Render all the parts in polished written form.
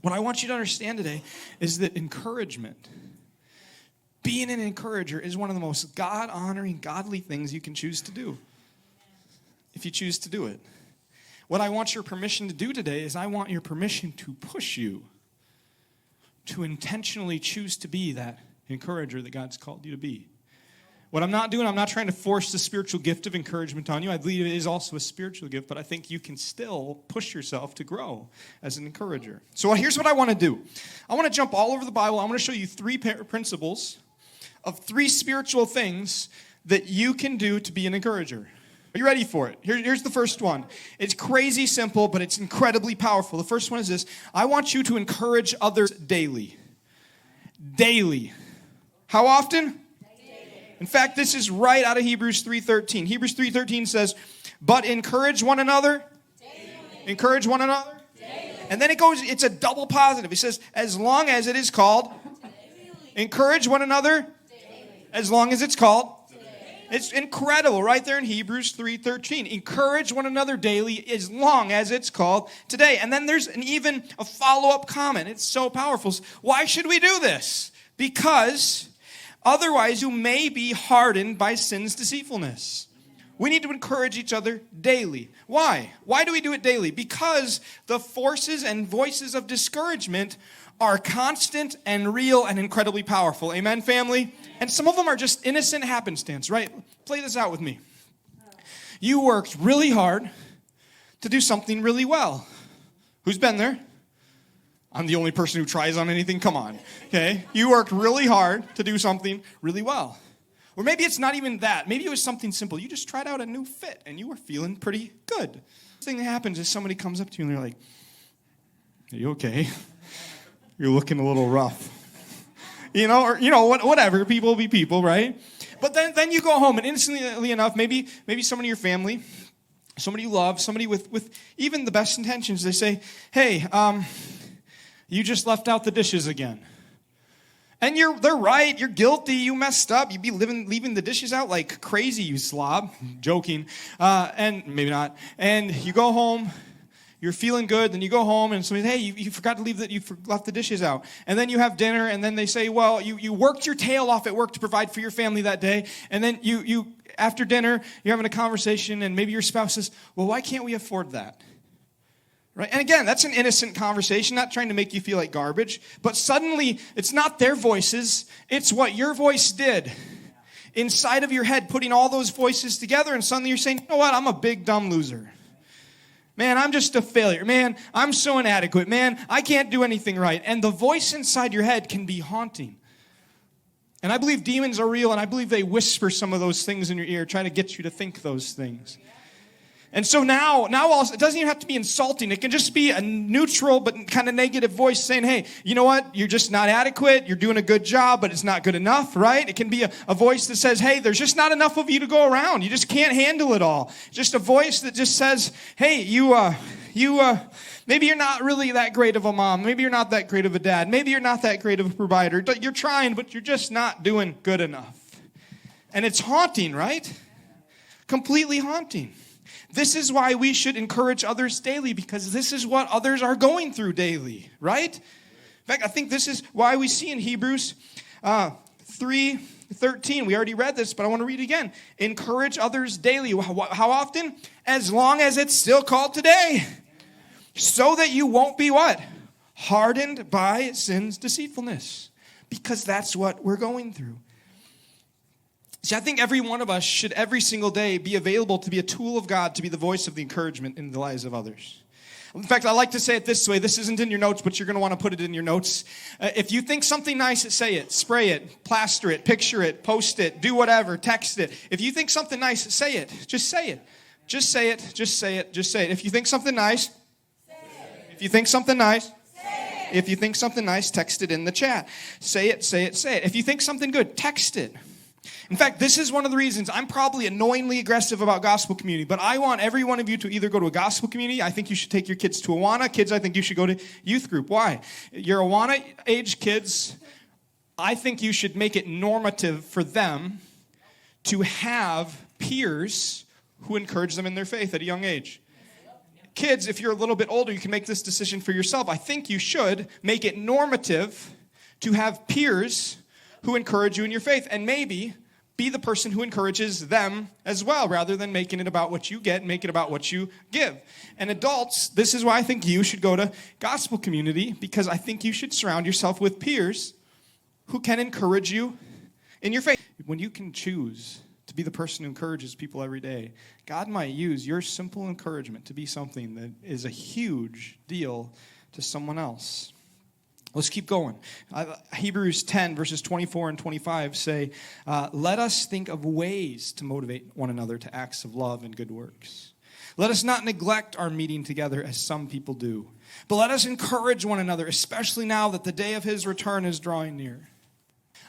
What I want you to understand today is that encouragement, being an encourager, is one of the most God-honoring, godly things you can choose to do, if you choose to do it. What I want your permission to do today is I want your permission to push you to intentionally choose to be that encourager that God's called you to be. What I'm not doing, I'm not trying to force the spiritual gift of encouragement on you. I believe it is also a spiritual gift, but I think you can still push yourself to grow as an encourager. So here's what I want to do. I want to jump all over the Bible. I want to show you 3 principles of 3 spiritual things that you can do to be an encourager. Are you ready for it? Here's the first one. It's crazy simple, but it's incredibly powerful. The first one is this. I want you to encourage others daily. Daily. How often? In fact, this is right out of Hebrews 3:13. Hebrews 3:13 says, but encourage one another. Daily. Encourage one another. Daily. And then it's a double positive. It says, as long as it is called. Daily. Encourage one another. Daily. As long as it's called. Daily. It's incredible right there in Hebrews 3:13. Encourage one another daily as long as it's called today. And then there's even a follow-up comment. It's so powerful. Why should we do this? Because otherwise, you may be hardened by sin's deceitfulness. We need to encourage each other daily. Why? Why do we do it daily? Because the forces and voices of discouragement are constant and real and incredibly powerful. Amen, family? And some of them are just innocent happenstance, right? Play this out with me. You worked really hard to do something really well. Who's been there? I'm the only person who tries on anything. Come on, okay? You worked really hard to do something really well. Or maybe it's not even that. Maybe it was something simple. You just tried out a new fit, and you were feeling pretty good. The thing that happens is somebody comes up to you, and they're like, are you okay? You're looking a little rough. Whatever. People will be people, right? But then you go home, and instantly enough, maybe somebody in your family, somebody you love, somebody with even the best intentions, they say, hey, you just left out the dishes again. And they're right. You're guilty. You messed up. You'd be leaving the dishes out like crazy, you slob. Joking. And maybe not. And you go home. You're feeling good. Then you go home and somebody says, hey, you forgot to you left the dishes out. And then you have dinner. And then they say, well, you worked your tail off at work to provide for your family that day. And then you after dinner, you're having a conversation. And maybe your spouse says, well, why can't we afford that? Right? And again, that's an innocent conversation, not trying to make you feel like garbage. But suddenly, it's not their voices. It's what your voice did inside of your head, putting all those voices together. And suddenly you're saying, you know what? I'm a big, dumb loser. Man, I'm just a failure. Man, I'm so inadequate. Man, I can't do anything right. And the voice inside your head can be haunting. And I believe demons are real, and I believe they whisper some of those things in your ear, trying to get you to think those things. And so now also, it doesn't even have to be insulting. It can just be a neutral but kind of negative voice saying, hey, you know what? You're just not adequate. You're doing a good job, but it's not good enough, right? It can be a voice that says, hey, there's just not enough of you to go around. You just can't handle it all. Just a voice that just says, hey, maybe you're not really that great of a mom. Maybe you're not that great of a dad. Maybe you're not that great of a provider. You're trying, but you're just not doing good enough. And it's haunting, right? Completely haunting. This is why we should encourage others daily, because this is what others are going through daily, right? In fact, I think this is why we see in Hebrews 3:13, we already read this, but I want to read it again. Encourage others daily. How often? As long as it's still called today. So that you won't be what? Hardened by sin's deceitfulness. Because that's what we're going through. See, I think every one of us should every single day be available to be a tool of God, to be the voice of the encouragement in the lives of others. In fact, I like to say it this way. This isn't in your notes, but you're going to want to put it in your notes. If you think something nice, say it. Spray it. Plaster it. Picture it. Post it. Do whatever. Text it. If you think something nice, say it. Just say it. Just say it. Just say it. Just say it. If you think something nice, say it. If you think something nice, say it. If you think something nice, text it in the chat. Say it. Say it. Say it. If you think something good, text it. In fact, this is one of the reasons I'm probably annoyingly aggressive about gospel community, but I want every one of you to either go to a gospel community. I think you should take your kids to Awana. Kids, I think you should go to youth group. Why? Your Awana age kids, I think you should make it normative for them to have peers who encourage them in their faith at a young age. kids, if you're a little bit older, you can make this decision for yourself. I think you should make it normative to have peers who encourage you in your faith, and maybe be the person who encourages them as well, rather than making it about what you get and make it about what you give. And adults, this is why I think you should go to Gospel Community, because I think you should surround yourself with peers who can encourage you in your faith. When you can choose to be the person who encourages people every day, God might use your simple encouragement to be something that is a huge deal to someone else. Let's keep going. Hebrews 10, verses 24 and 25 say, let us think of ways to motivate one another to acts of love and good works. Let us not neglect our meeting together as some people do, but let us encourage one another, especially now that the day of his return is drawing near.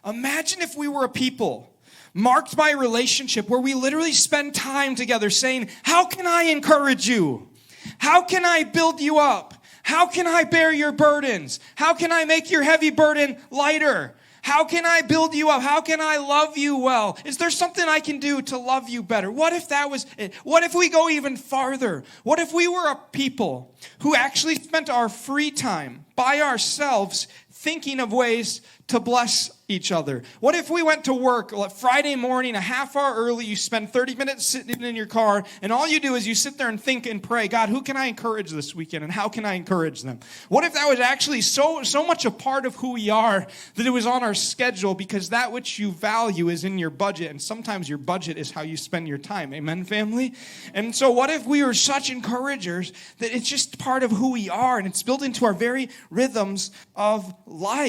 Imagine if we were a people marked by a relationship where we literally spend time together saying, how can I encourage you? How can I build you up? How can I bear your burdens? How can I make your heavy burden lighter? How can I build you up? How can I love you well? Is there something I can do to love you better? What if that was it? What if we go even farther? What if we were a people who actually spent our free time by ourselves thinking of ways to bless each other? What if we went to work Friday morning, a half hour early, you spend 30 minutes sitting in your car, and all you do is you sit there and think and pray, God, who can I encourage this weekend, and how can I encourage them? What if that was actually so much a part of who we are that it was on our schedule, because that which you value is in your budget, and sometimes your budget is how you spend your time. Amen, family? And so what if we were such encouragers that it's just part of who we are, and it's built into our very rhythms of life?